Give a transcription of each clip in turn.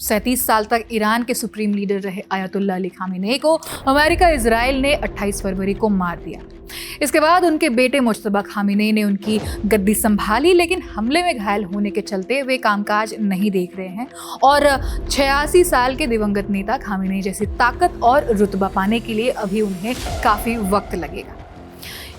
37 साल तक ईरान के सुप्रीम लीडर रहे आयतुल्ला अली खामेनेई को अमेरिका इजराइल ने 28 फरवरी को मार दिया। इसके बाद उनके बेटे मुज्तबा खामेनेई ने उनकी गद्दी संभाली, लेकिन हमले में घायल होने के चलते वे कामकाज नहीं देख रहे हैं और 86 साल के दिवंगत नेता खामेनेई जैसी ताकत और रुतबा पाने के लिए अभी उन्हें काफ़ी वक्त लगेगा।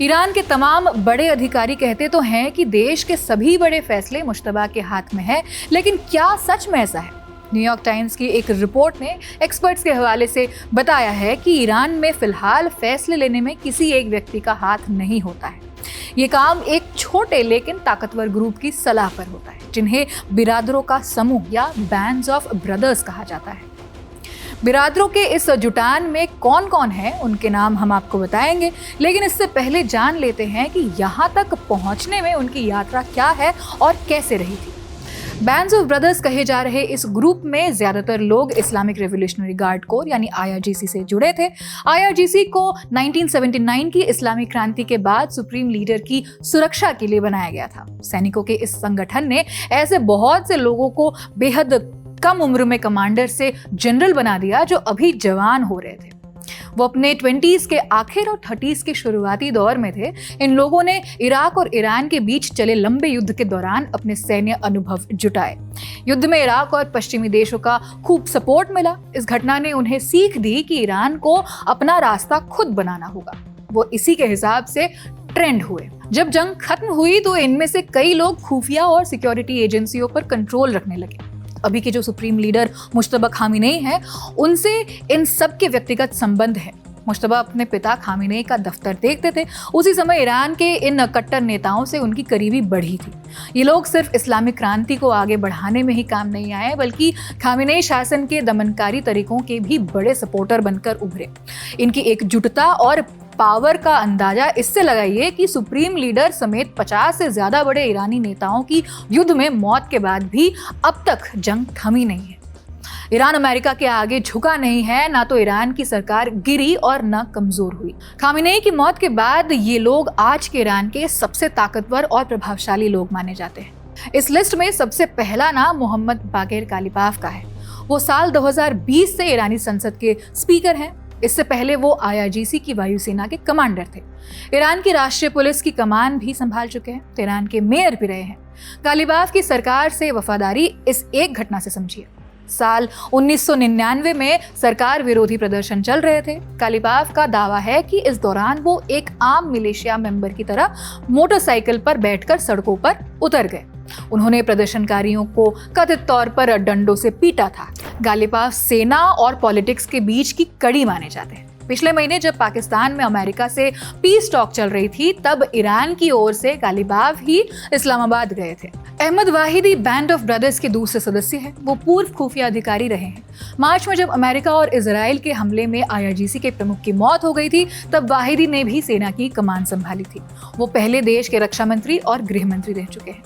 ईरान के तमाम बड़े अधिकारी कहते तो हैं कि देश के सभी बड़े फैसले मुश्तबा के हाथ में हैं, लेकिन क्या सच में ऐसा है? न्यूयॉर्क टाइम्स की एक रिपोर्ट ने एक्सपर्ट्स के हवाले से बताया है कि ईरान में फिलहाल फैसले लेने में किसी एक व्यक्ति का हाथ नहीं होता है। ये काम एक छोटे लेकिन ताकतवर ग्रुप की सलाह पर होता है, जिन्हें बिरादरों का समूह या बैंड्स ऑफ ब्रदर्स कहा जाता है। बिरादरों के इस जुटान में कौन कौन है, उनके नाम हम आपको बताएंगे, लेकिन इससे पहले जान लेते हैं कि यहाँ तक पहुँचने में उनकी यात्रा क्या है और कैसे रही थी। बैंड्स ऑफ ब्रदर्स कहे जा रहे इस ग्रुप में ज़्यादातर लोग इस्लामिक रेवोल्यूशनरी गार्ड कोर यानी IRGC से जुड़े थे। IRGC को 1979 की इस्लामी क्रांति के बाद सुप्रीम लीडर की सुरक्षा के लिए बनाया गया था। सैनिकों के इस संगठन ने ऐसे बहुत से लोगों को बेहद कम उम्र में कमांडर से जनरल बना दिया जो अभी जवान हो रहे थे। वो अपने 20s के आखिर और 30s के शुरुआती दौर में थे। इन लोगों ने इराक और ईरान के बीच चले लंबे युद्ध के दौरान अपने सैन्य अनुभव जुटाए। युद्ध में इराक और पश्चिमी देशों का खूब सपोर्ट मिला। इस घटना ने उन्हें सीख दी कि ईरान को अपना रास्ता खुद बनाना होगा। वो इसी के हिसाब से ट्रेंड हुए। जब जंग खत्म हुई तो इनमें से कई लोग खुफिया और सिक्योरिटी एजेंसियों पर कंट्रोल रखने लगे। अभी के जो सुप्रीम लीडर मुज्तबा खामेनेई हैं, उनसे इन सब के व्यक्तिगत संबंध है। मुज्तबा अपने पिता खामेनेई का दफ्तर देखते थे। उसी समय ईरान के इन कट्टर नेताओं से उनकी करीबी बढ़ी थी। ये लोग सिर्फ इस्लामिक क्रांति को आगे बढ़ाने में ही काम नहीं आए, बल्कि खामेनेई शासन के दमनकारी तरीकों के भी बड़े सपोर्टर बनकर उभरे। इनकी एकजुटता और पावर का अंदाजा इससे लगाइए कि सुप्रीम लीडर समेत 50 से ज्यादा बड़े ईरानी नेताओं की युद्ध में मौत के बाद भी अब तक जंग थमी नहीं है। ईरान अमेरिका के आगे झुका नहीं है, ना तो ईरान की सरकार गिरी और न कमजोर हुई। खामेनेई की मौत के बाद ये लोग आज के ईरान के सबसे ताकतवर और प्रभावशाली लोग माने जाते हैं। इस लिस्ट में सबसे पहला नाम मोहम्मद बाक़िर कालिबाफ का है। वो साल 2020 से ईरानी संसद के स्पीकर हैं। इससे पहले वो IRGC की वायुसेना के कमांडर थे। ईरान की राष्ट्रीय पुलिस की कमान भी संभाल चुके हैं। ईरान के मेयर भी रहे हैं। कालिबाफ की सरकार से वफादारी इस एक घटना से समझिए। साल 1999 में सरकार विरोधी प्रदर्शन चल रहे थे। कालिबाफ का दावा है कि इस दौरान वो एक आम मिलिशिया मेंबर की तरह मोटरसाइकिल पर बैठकर सड़कों पर उतर गए। उन्होंने प्रदर्शनकारियों को कथित तौर पर डंडों से पीटा था। कालिबाफ सेना और पॉलिटिक्स के बीच की कड़ी माने जाते हैं। पिछले महीने जब पाकिस्तान में अमेरिका से पीस टॉक चल रही थी, तब ईरान की ओर से कालिबाफ ही इस्लामाबाद गए थे। Ahmad Wahidi band of brothers के दूसरे सदस्य हैं। वो पूर्व खुफिया अधिकारी रहे हैं। मार्च में जब अमेरिका और इजराइल के हमले में IRGC के प्रमुख की मौत हो गई थी, तब वाहिदी ने भी सेना की कमान संभाली थी। वो पहले देश के रक्षा मंत्री और गृह मंत्री रह चुके हैं।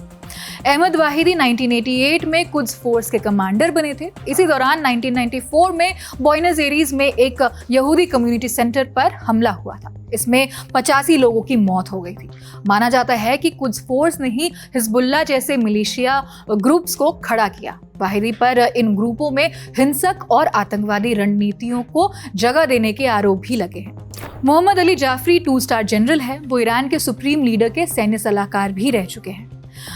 अहमद वाहिदी 1988 में कुद्स फोर्स के कमांडर बने थे। इसी दौरान 1994 में बुएनस एरीज में एक यहूदी कम्युनिटी सेंटर पर हमला हुआ था। इसमें 85 लोगों की मौत हो गई थी। माना जाता है कि कुद्स फोर्स ने ही हिजबुल्लाह जैसे मिलिशिया ग्रुप्स को खड़ा किया। वाहिदी पर इन ग्रुपों में हिंसक और आतंकवादी रणनीतियों को जगह देने के आरोप भी लगे हैं। मोहम्मद अली जाफरी 2 स्टार जनरल है। वो ईरान के सुप्रीम लीडर के सैन्य सलाहकार भी रह चुके हैं।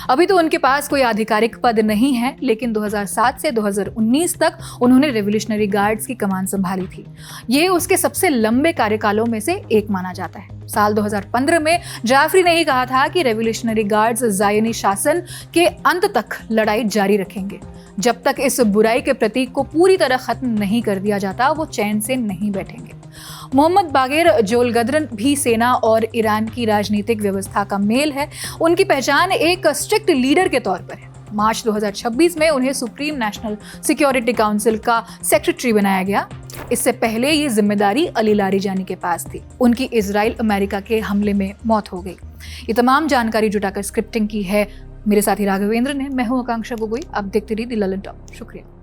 अभी तो उनके पास कोई आधिकारिक पद नहीं है, लेकिन 2007 से 2019 तक उन्होंने रेवोल्यूशनरी गार्ड्स की कमान संभाली थी। ये उसके सबसे लंबे कार्यकालों में से एक माना जाता है। साल 2015 में जाफरी ने ही कहा था कि रेवोल्यूशनरी गार्ड्स ज़ायनी शासन के अंत तक लड़ाई जारी रखेंगे। जब तक इस बुराई के प्रतीक को पूरी तरह खत्म नहीं कर दिया जाता, वो चैन से नहीं बैठेंगे। मोहम्मद बाक़िर जोलगद्रन भी सेना और ईरान की राजनीतिक व्यवस्था का मेल है। उनकी पहचान एक स्ट्रिक्ट लीडर के तौर पर है। मार्च 2026 में उन्हें सुप्रीम नेशनल सिक्योरिटी काउंसिल का सेक्रेटरी बनाया गया। इससे पहले ये जिम्मेदारी अली लारिजानी के पास थी। उनकी इजराइल अमेरिका के हमले में मौत हो गई। ये तमाम जानकारी जुटाकर स्क्रिप्टिंग की है मेरे साथी राघवेंद्र ने। मैं हूं आकांक्षा गोगोई। आप देखते रहिए द ललन टॉक। शुक्रिया।